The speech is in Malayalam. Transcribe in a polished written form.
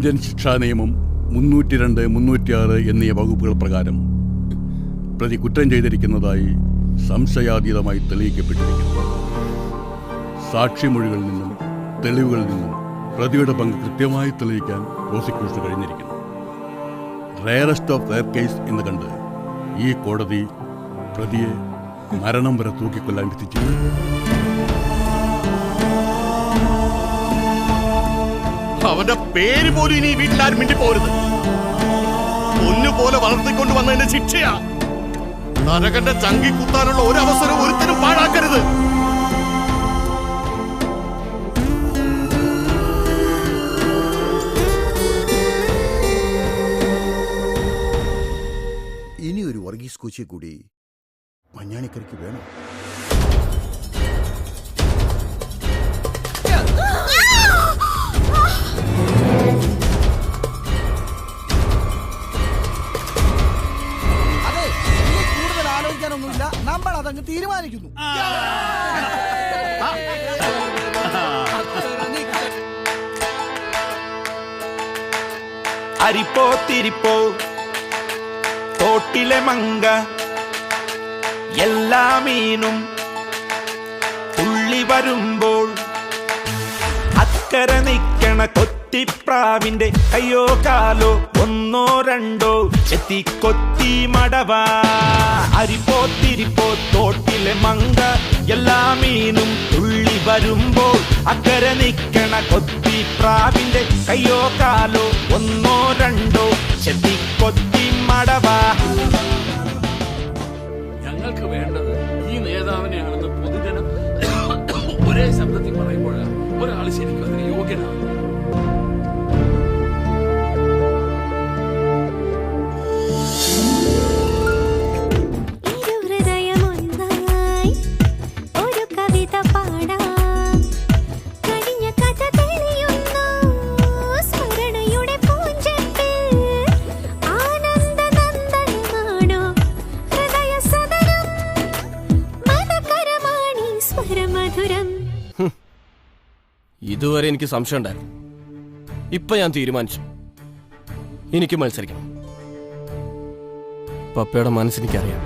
ഇന്ത്യൻ ശിക്ഷാ നിയമം 302, 306 എന്നീ വകുപ്പുകൾ പ്രകാരം പ്രതി കുറ്റം ചെയ്തിരിക്കുന്നതായി സംശയാതീതമായി തെളിയിക്കപ്പെട്ടിരിക്കുന്നു. സാക്ഷിമൊഴികളിൽ നിന്നും തെളിവുകളിൽ നിന്നും പ്രതിയുടെ പങ്ക് കൃത്യമായി തെളിയിക്കാൻ പ്രോസിക്യൂഷന് കഴിഞ്ഞിരിക്കുന്നു. റയറസ്റ്റ് ഓഫ് റെയർ കേസ് എന്ന് കണ്ട് ഈ കോടതി പ്രതിയെ മരണം വരെ തൂക്കിക്കൊല്ലാൻ വിധിച്ചിട്ടുണ്ട്. അവന്റെ പേര് പോലും ഇനി വീട്ടിലാരും മിണ്ടിപ്പോരുത്. ഒന്നുപോലെ വളർത്തിക്കൊണ്ട് വന്നതിന്റെ ശിക്ഷയാ. നരകന്റെ ചങ്കി കുത്താനുള്ള ഒരു അവസരം ഒരുത്തരും പാഴാക്കരുത്. ഇനി ഒരു വർഗീസ് കോച്ചിയെ കൂടി മഞ്ഞാണിക്കരയ്ക്ക് വേണം. അതെ, കൂടുതൽ ആലോചിക്കാനൊന്നുമില്ല, നമ്മൾ അതങ്ങ് തീരുമാനിക്കുന്നു. അരിപ്പോ തിരിപ്പോ തോട്ടിലെ മങ്ക എല്ലാ മീനും തുള്ളി വരുമ്പോൾ അക്കരെ നിക്കണ കൊത്തിപ്രാവിന്റെ കയ്യോ കാലോ ഒന്നോ രണ്ടോ ചെത്തി കൊത്തി മടവാ. അരിപ്പോ തിരിപ്പോ തോട്ടിലെ മങ്ക എല്ലാ മീനും തുള്ളി വരുമ്പോൾ അക്കരെ നിക്കണ കൊത്തിപ്രാവിന്റെ കയ്യോ കാലോ ഒന്നോ രണ്ടോ ചെത്തി കൊത്തി മടവാ. ഞങ്ങൾക്ക് വേണ്ടത് ഈ നേതാവിനെയാണെന്ന് പൊതുജനം ഒരേ ശബ്ദത്തിൽ പറയുമ്പോഴാണ് ഒരാൾ ശരിക്കും അതിന് യോഗ്യനാണ്. ഇതുവരെ എനിക്ക് സംശയം ഉണ്ടായിരുന്നു. ഇപ്പൊ ഞാൻ തീരുമാനിച്ചു, എനിക്ക് മത്സരിക്കണം. പപ്പയുടെ മനസ്സെനിക്കറിയാം.